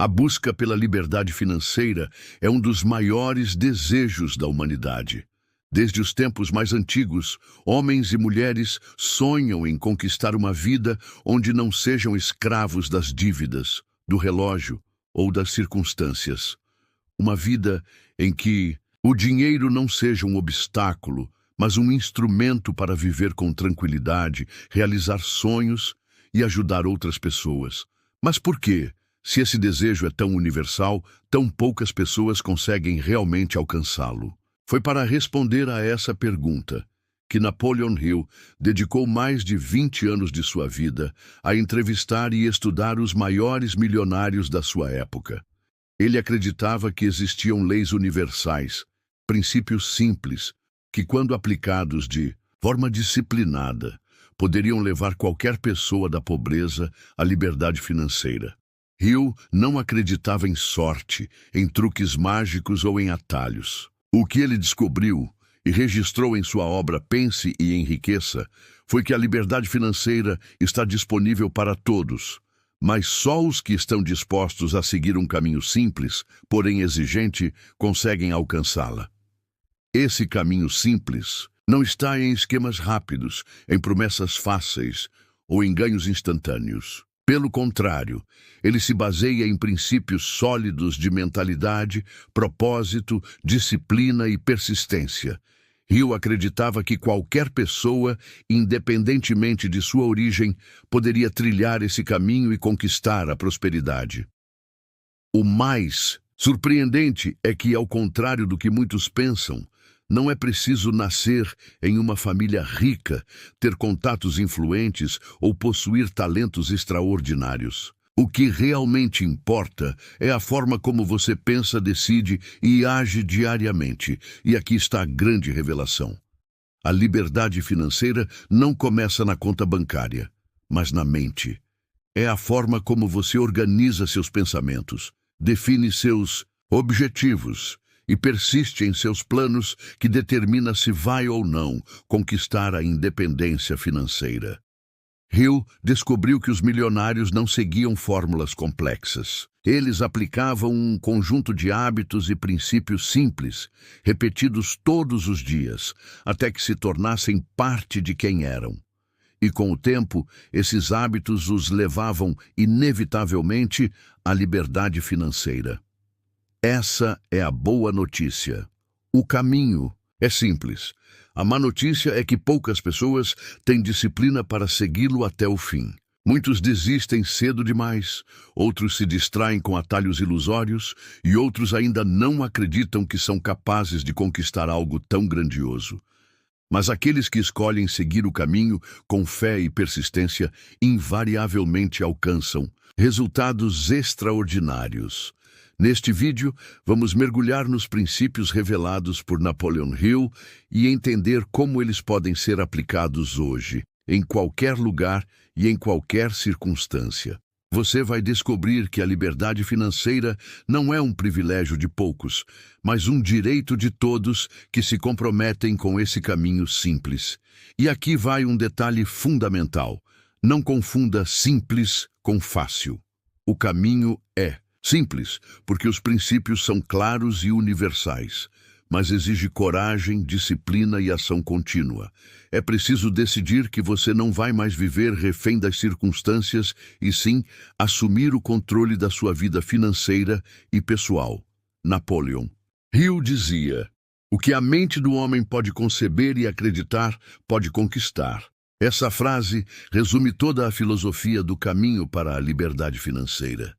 A busca pela liberdade financeira é um dos maiores desejos da humanidade. Desde os tempos mais antigos, homens e mulheres sonham em conquistar uma vida onde não sejam escravos das dívidas, do relógio ou das circunstâncias. Uma vida em que o dinheiro não seja um obstáculo, mas um instrumento para viver com tranquilidade, realizar sonhos e ajudar outras pessoas. Mas por quê? Se esse desejo é tão universal, tão poucas pessoas conseguem realmente alcançá-lo. Foi para responder a essa pergunta que Napoleon Hill dedicou mais de 20 anos de sua vida a entrevistar e estudar os maiores milionários da sua época. Ele acreditava que existiam leis universais, princípios simples, que, quando aplicados de forma disciplinada, poderiam levar qualquer pessoa da pobreza à liberdade financeira. Hill não acreditava em sorte, em truques mágicos ou em atalhos. O que ele descobriu e registrou em sua obra Pense e Enriqueça foi que a liberdade financeira está disponível para todos, mas só os que estão dispostos a seguir um caminho simples, porém exigente, conseguem alcançá-la. Esse caminho simples não está em esquemas rápidos, em promessas fáceis ou em ganhos instantâneos. Pelo contrário, ele se baseia em princípios sólidos de mentalidade, propósito, disciplina e persistência. Hill acreditava que qualquer pessoa, independentemente de sua origem, poderia trilhar esse caminho e conquistar a prosperidade. O mais surpreendente é que, ao contrário do que muitos pensam, não é preciso nascer em uma família rica, ter contatos influentes ou possuir talentos extraordinários. O que realmente importa é a forma como você pensa, decide e age diariamente. E aqui está a grande revelação. A liberdade financeira não começa na conta bancária, mas na mente. É a forma como você organiza seus pensamentos, define seus objetivos e persiste em seus planos que determina se vai ou não conquistar a independência financeira. Hill descobriu que os milionários não seguiam fórmulas complexas. Eles aplicavam um conjunto de hábitos e princípios simples, repetidos todos os dias, até que se tornassem parte de quem eram. E com o tempo, esses hábitos os levavam inevitavelmente à liberdade financeira. Essa é a boa notícia. O caminho é simples. A má notícia é que poucas pessoas têm disciplina para segui-lo até o fim. Muitos desistem cedo demais, outros se distraem com atalhos ilusórios e outros ainda não acreditam que são capazes de conquistar algo tão grandioso. Mas aqueles que escolhem seguir o caminho com fé e persistência invariavelmente alcançam resultados extraordinários. Neste vídeo, vamos mergulhar nos princípios revelados por Napoleon Hill e entender como eles podem ser aplicados hoje, em qualquer lugar e em qualquer circunstância. Você vai descobrir que a liberdade financeira não é um privilégio de poucos, mas um direito de todos que se comprometem com esse caminho simples. E aqui vai um detalhe fundamental. Não confunda simples com fácil. O caminho é simples, porque os princípios são claros e universais, mas exige coragem, disciplina e ação contínua. É preciso decidir que você não vai mais viver refém das circunstâncias e sim assumir o controle da sua vida financeira e pessoal. Napoleon Hill dizia: "O que a mente do homem pode conceber e acreditar, pode conquistar." Essa frase resume toda a filosofia do caminho para a liberdade financeira.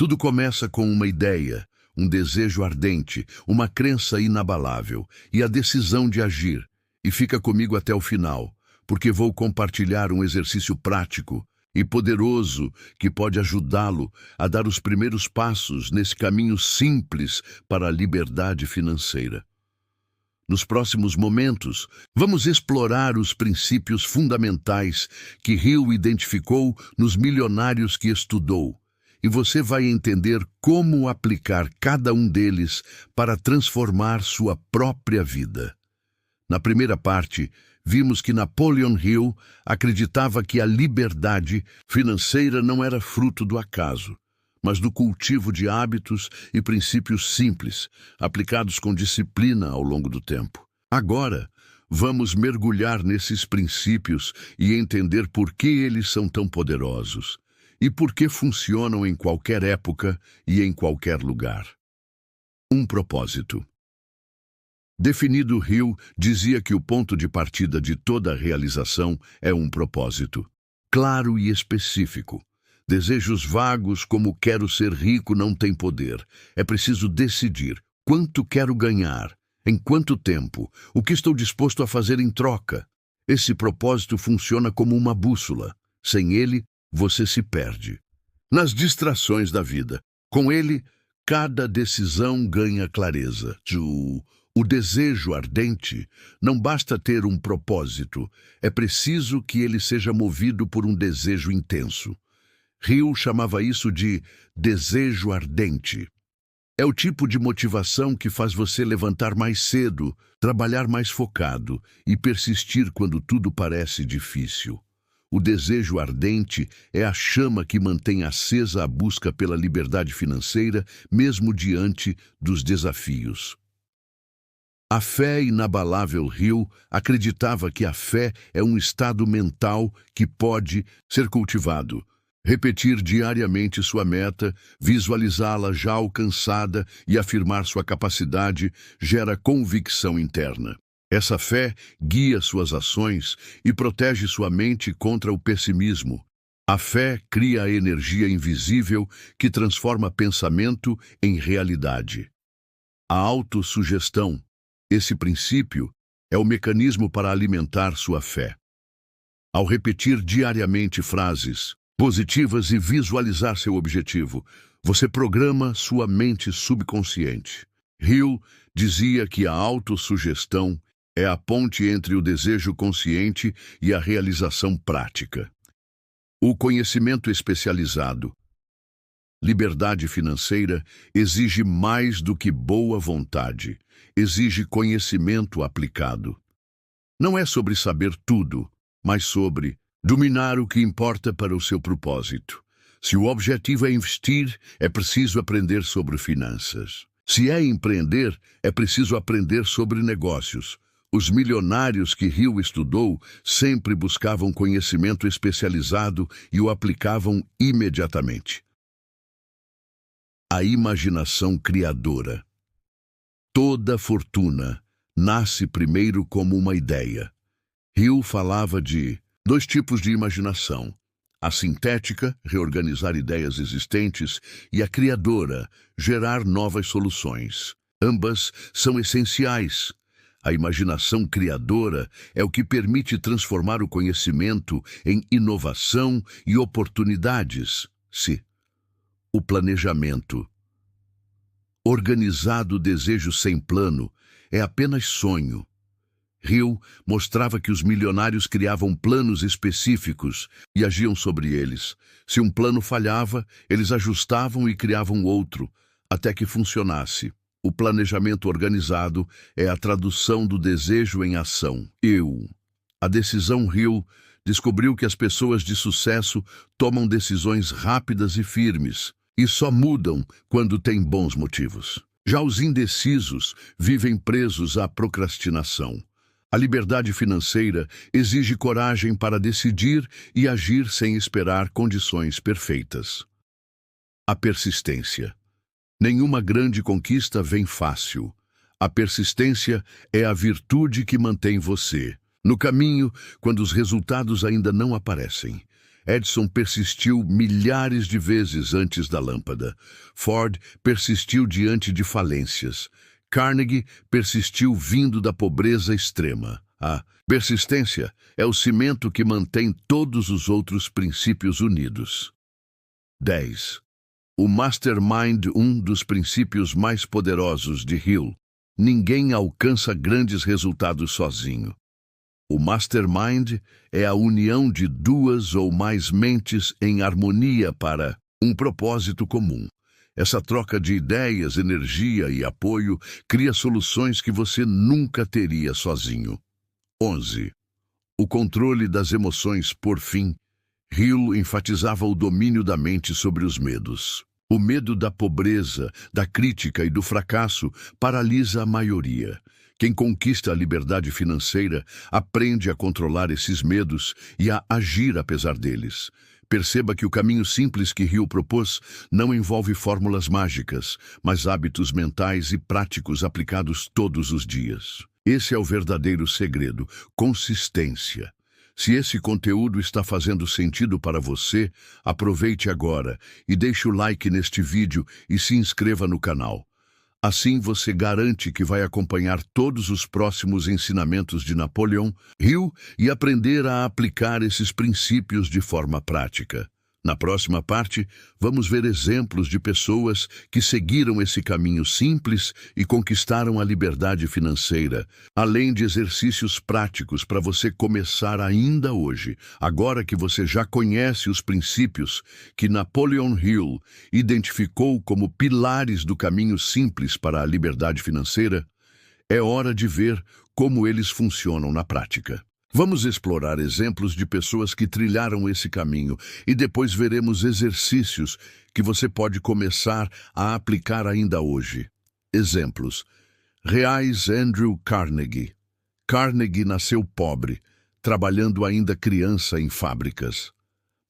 Tudo começa com uma ideia, um desejo ardente, uma crença inabalável e a decisão de agir. E fica comigo até o final, porque vou compartilhar um exercício prático e poderoso que pode ajudá-lo a dar os primeiros passos nesse caminho simples para a liberdade financeira. Nos próximos momentos, vamos explorar os princípios fundamentais que Hill identificou nos milionários que estudou. E você vai entender como aplicar cada um deles para transformar sua própria vida. Na primeira parte, vimos que Napoleon Hill acreditava que a liberdade financeira não era fruto do acaso, mas do cultivo de hábitos e princípios simples, aplicados com disciplina ao longo do tempo. Agora, vamos mergulhar nesses princípios e entender por que eles são tão poderosos e por que funcionam em qualquer época e em qualquer lugar. Um propósito. Definido, Hill dizia que o ponto de partida de toda realização é um propósito, claro e específico. Desejos vagos como quero ser rico não têm poder. É preciso decidir quanto quero ganhar, em quanto tempo, o que estou disposto a fazer em troca. Esse propósito funciona como uma bússola. Sem ele, você se perde nas distrações da vida. Com ele, cada decisão ganha clareza. O desejo ardente não basta ter um propósito, é preciso que ele seja movido por um desejo intenso. Hill chamava isso de desejo ardente. É o tipo de motivação que faz você levantar mais cedo, trabalhar mais focado e persistir quando tudo parece difícil. O desejo ardente é a chama que mantém acesa a busca pela liberdade financeira, mesmo diante dos desafios. A fé inabalável Hill acreditava que a fé é um estado mental que pode ser cultivado. Repetir diariamente sua meta, visualizá-la já alcançada e afirmar sua capacidade gera convicção interna. Essa fé guia suas ações e protege sua mente contra o pessimismo. A fé cria a energia invisível que transforma pensamento em realidade. A autossugestão. Esse princípio é o mecanismo para alimentar sua fé. Ao repetir diariamente frases positivas e visualizar seu objetivo, você programa sua mente subconsciente. Hill dizia que a autossugestão é a ponte entre o desejo consciente e a realização prática. O conhecimento especializado. Liberdade financeira exige mais do que boa vontade, exige conhecimento aplicado. Não é sobre saber tudo, mas sobre dominar o que importa para o seu propósito. Se o objetivo é investir, é preciso aprender sobre finanças. Se é empreender, é preciso aprender sobre negócios. Os milionários que Hill estudou sempre buscavam conhecimento especializado e o aplicavam imediatamente. A imaginação criadora. Toda fortuna nasce primeiro como uma ideia. Hill falava de 2 tipos de imaginação: a sintética, reorganizar ideias existentes, e a criadora, gerar novas soluções. Ambas são essenciais. A imaginação criadora é o que permite transformar o conhecimento em inovação e oportunidades. O planejamento. Organizado desejo sem plano é apenas sonho. Hill mostrava que os milionários criavam planos específicos e agiam sobre eles. Se um plano falhava, eles ajustavam e criavam outro, até que funcionasse. O planejamento organizado é a tradução do desejo em ação. A decisão Hill descobriu que as pessoas de sucesso tomam decisões rápidas e firmes, e só mudam quando têm bons motivos. Já os indecisos vivem presos à procrastinação. A liberdade financeira exige coragem para decidir e agir sem esperar condições perfeitas. A persistência. Nenhuma grande conquista vem fácil. A persistência é a virtude que mantém você no caminho quando os resultados ainda não aparecem. Edison persistiu milhares de vezes antes da lâmpada. Ford persistiu diante de falências. Carnegie persistiu vindo da pobreza extrema. A persistência é o cimento que mantém todos os outros princípios unidos. 10. O Mastermind, um dos princípios mais poderosos de Hill. Ninguém alcança grandes resultados sozinho. O Mastermind é a união de 2 ou mais mentes em harmonia para um propósito comum. Essa troca de ideias, energia e apoio cria soluções que você nunca teria sozinho. 11. O controle das emoções. Por fim, Hill enfatizava o domínio da mente sobre os medos. O medo da pobreza, da crítica e do fracasso paralisa a maioria. Quem conquista a liberdade financeira aprende a controlar esses medos e a agir apesar deles. Perceba que o caminho simples que Hill propôs não envolve fórmulas mágicas, mas hábitos mentais e práticos aplicados todos os dias. Esse é o verdadeiro segredo: consistência. Se esse conteúdo está fazendo sentido para você, aproveite agora e deixe o like neste vídeo e se inscreva no canal. Assim você garante que vai acompanhar todos os próximos ensinamentos de Napoleon Hill e aprender a aplicar esses princípios de forma prática. Na próxima parte, vamos ver exemplos de pessoas que seguiram esse caminho simples e conquistaram a liberdade financeira, além de exercícios práticos para você começar ainda hoje, agora que você já conhece os princípios que Napoleon Hill identificou como pilares do caminho simples para a liberdade financeira. É hora de ver como eles funcionam na prática. Vamos explorar exemplos de pessoas que trilharam esse caminho e depois veremos exercícios que você pode começar a aplicar ainda hoje. Exemplos. Reais Andrew Carnegie. Carnegie nasceu pobre, trabalhando ainda criança em fábricas.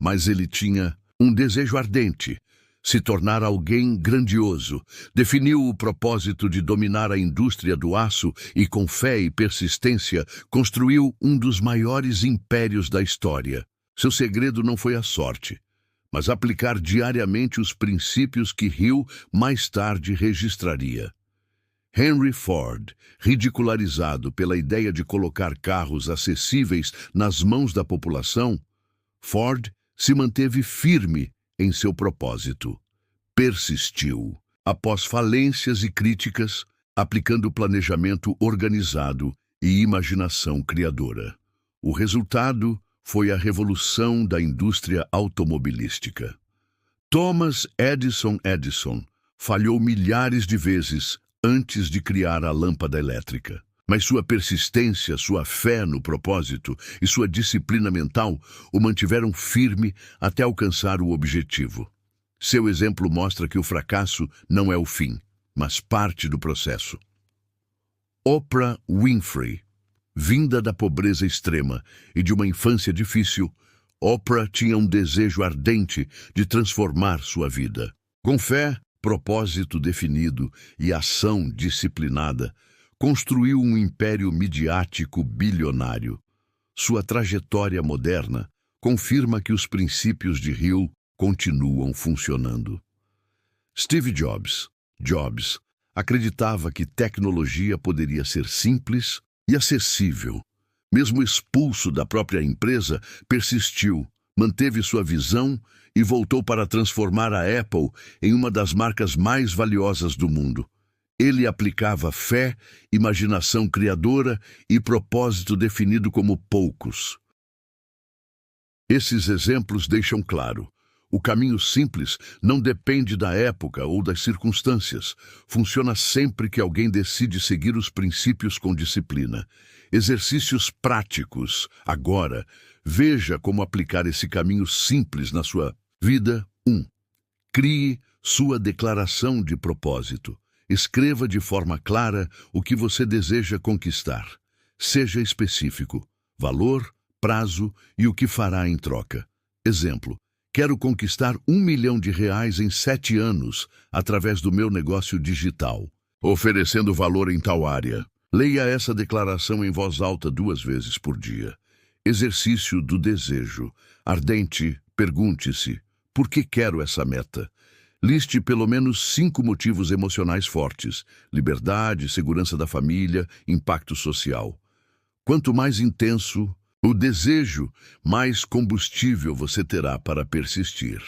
Mas ele tinha um desejo ardente: se tornar alguém grandioso. Definiu o propósito de dominar a indústria do aço e, com fé e persistência, construiu um dos maiores impérios da história. Seu segredo não foi a sorte, mas aplicar diariamente os princípios que Hill mais tarde registraria. Henry Ford, ridicularizado pela ideia de colocar carros acessíveis nas mãos da população, Ford se manteve firme em seu propósito. Persistiu, após falências e críticas, aplicando planejamento organizado e imaginação criadora. O resultado foi a revolução da indústria automobilística. Thomas Edison falhou milhares de vezes antes de criar a lâmpada elétrica. Mas sua persistência, sua fé no propósito e sua disciplina mental o mantiveram firme até alcançar o objetivo. Seu exemplo mostra que o fracasso não é o fim, mas parte do processo. Oprah Winfrey. Vinda da pobreza extrema e de uma infância difícil, Oprah tinha um desejo ardente de transformar sua vida. Com fé, propósito definido e ação disciplinada, construiu um império midiático bilionário. Sua trajetória moderna confirma que os princípios de Hill continuam funcionando. Steve Jobs acreditava que tecnologia poderia ser simples e acessível. Mesmo expulso da própria empresa, persistiu, manteve sua visão e voltou para transformar a Apple em uma das marcas mais valiosas do mundo. Ele aplicava fé, imaginação criadora e propósito definido como poucos. Esses exemplos deixam claro: o caminho simples não depende da época ou das circunstâncias. Funciona sempre que alguém decide seguir os princípios com disciplina. Exercícios práticos. Agora, veja como aplicar esse caminho simples na sua vida. 1. Crie sua declaração de propósito. Escreva de forma clara o que você deseja conquistar. Seja específico: valor, prazo e o que fará em troca. Exemplo: quero conquistar R$ 1 milhão em 7 anos através do meu negócio digital, oferecendo valor em tal área. Leia essa declaração em voz alta 2 vezes por dia. Exercício do desejo. Ardente, pergunte-se: por que quero essa meta? Liste pelo menos 5 motivos emocionais fortes: liberdade, segurança da família, impacto social. Quanto mais intenso o desejo, mais combustível você terá para persistir.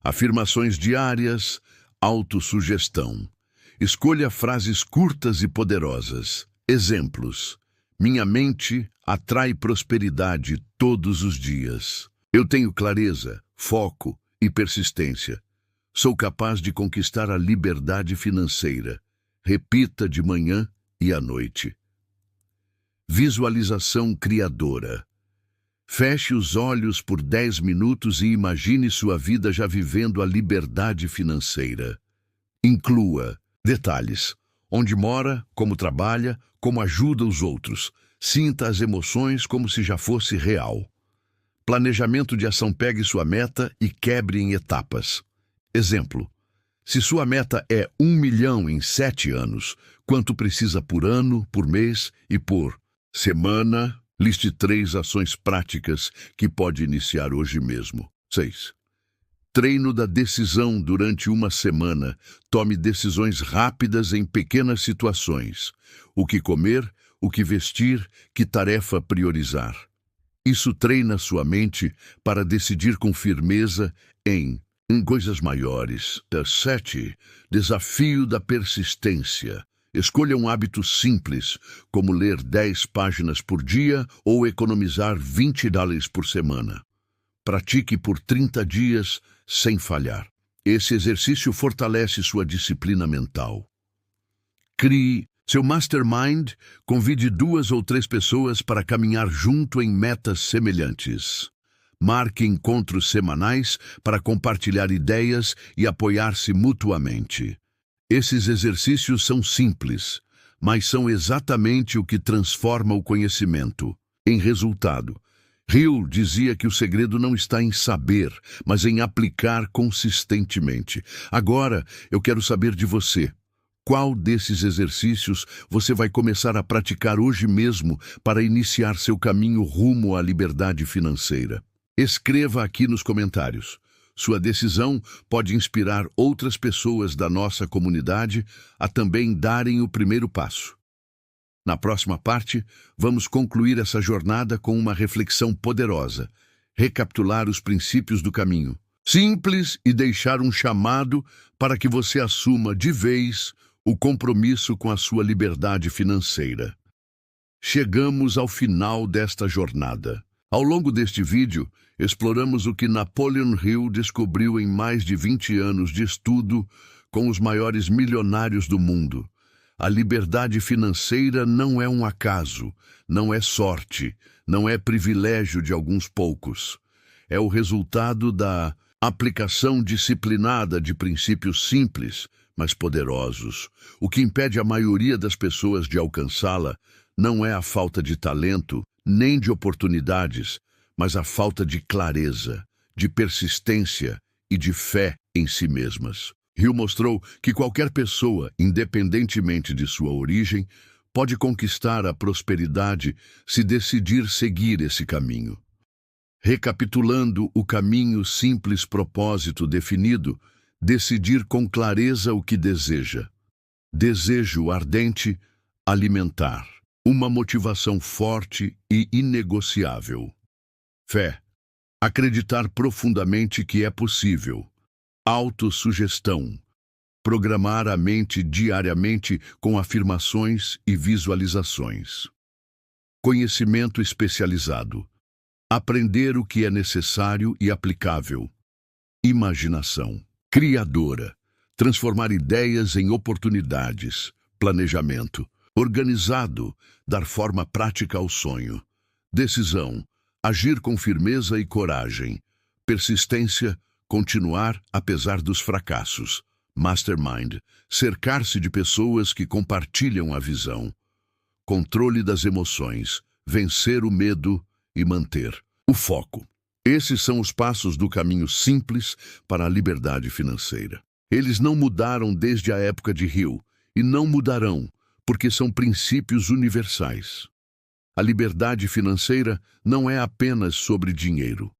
Afirmações diárias, autossugestão. Escolha frases curtas e poderosas. Exemplos: minha mente atrai prosperidade todos os dias. Eu tenho clareza, foco e persistência. Sou capaz de conquistar a liberdade financeira. Repita de manhã e à noite. Visualização criadora. Feche os olhos por 10 minutos e imagine sua vida já vivendo a liberdade financeira. Inclua detalhes: onde mora, como trabalha, como ajuda os outros. Sinta as emoções como se já fosse real. Planejamento de ação: pegue sua meta e quebre em etapas. Exemplo: se sua meta é 1 milhão em 7 anos, quanto precisa por ano, por mês e por semana? Liste 3 ações práticas que pode iniciar hoje mesmo. 6. Treino da decisão durante uma semana. Tome decisões rápidas em pequenas situações. O que comer, o que vestir, que tarefa priorizar. Isso treina sua mente para decidir com firmeza em coisas maiores. 7. Desafio da persistência. Escolha um hábito simples, como ler 10 páginas por dia ou economizar $20 por semana. Pratique por 30 dias sem falhar. Esse exercício fortalece sua disciplina mental. Crie seu mastermind. Convide 2 ou 3 pessoas para caminhar junto em metas semelhantes. Marque encontros semanais para compartilhar ideias e apoiar-se mutuamente. Esses exercícios são simples, mas são exatamente o que transforma o conhecimento em resultado. Hill dizia que o segredo não está em saber, mas em aplicar consistentemente. Agora, eu quero saber de você. Qual desses exercícios você vai começar a praticar hoje mesmo para iniciar seu caminho rumo à liberdade financeira? Escreva aqui nos comentários. Sua decisão pode inspirar outras pessoas da nossa comunidade a também darem o primeiro passo. Na próxima parte, vamos concluir essa jornada com uma reflexão poderosa, recapitular os princípios do caminho. Simples e deixar um chamado para que você assuma de vez o compromisso com a sua liberdade financeira. Chegamos ao final desta jornada. Ao longo deste vídeo, exploramos o que Napoleon Hill descobriu em mais de 20 anos de estudo com os maiores milionários do mundo. A liberdade financeira não é um acaso, não é sorte, não é privilégio de alguns poucos. É o resultado da aplicação disciplinada de princípios simples, mas poderosos. O que impede a maioria das pessoas de alcançá-la não é a falta de talento, nem de oportunidades, mas a falta de clareza, de persistência e de fé em si mesmas. Hill mostrou que qualquer pessoa, independentemente de sua origem, pode conquistar a prosperidade se decidir seguir esse caminho. Recapitulando o caminho: simples, propósito definido, decidir com clareza o que deseja. Desejo ardente: alimentar. Uma motivação forte e inegociável. Fé: acreditar profundamente que é possível. Autossugestão: programar a mente diariamente com afirmações e visualizações. Conhecimento especializado: aprender o que é necessário e aplicável. Imaginação criadora: transformar ideias em oportunidades. Planejamento organizado: dar forma prática ao sonho. Decisão: agir com firmeza e coragem. Persistência: continuar apesar dos fracassos. Mastermind: cercar-se de pessoas que compartilham a visão. Controle das emoções: vencer o medo e manter o foco. Esses são os passos do caminho simples para a liberdade financeira. Eles não mudaram desde a época de Hill e não mudarão, porque são princípios universais. A liberdade financeira não é apenas sobre dinheiro.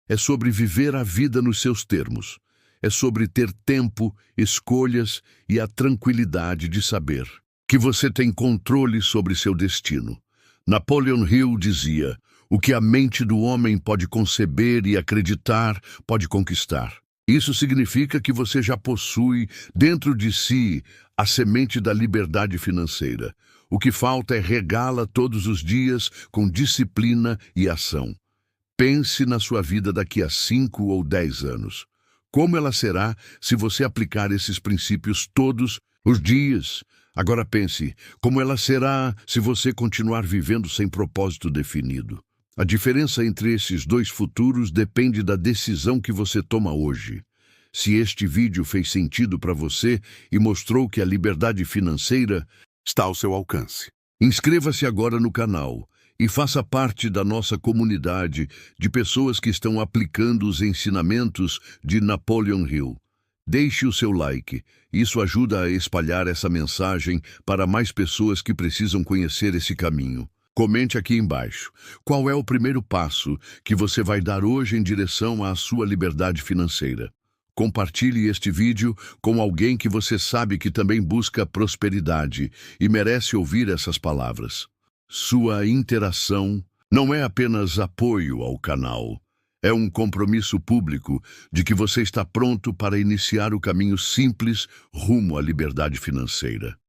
É sobre viver a vida nos seus termos. É sobre ter tempo, escolhas e a tranquilidade de saber que você tem controle sobre seu destino. Napoleon Hill dizia: o que a mente do homem pode conceber e acreditar, pode conquistar. Isso significa que você já possui dentro de si a semente da liberdade financeira. O que falta é regá-la todos os dias com disciplina e ação. Pense na sua vida daqui a 5 ou 10 anos. Como ela será se você aplicar esses princípios todos os dias? Agora pense, como ela será se você continuar vivendo sem propósito definido? A diferença entre esses dois futuros depende da decisão que você toma hoje. Se este vídeo fez sentido para você e mostrou que a liberdade financeira está ao seu alcance, inscreva-se agora no canal e faça parte da nossa comunidade de pessoas que estão aplicando os ensinamentos de Napoleon Hill. Deixe o seu like, isso ajuda a espalhar essa mensagem para mais pessoas que precisam conhecer esse caminho. Comente aqui embaixo, qual é o primeiro passo que você vai dar hoje em direção à sua liberdade financeira? Compartilhe este vídeo com alguém que você sabe que também busca prosperidade e merece ouvir essas palavras. Sua interação não é apenas apoio ao canal, é um compromisso público de que você está pronto para iniciar o caminho simples rumo à liberdade financeira.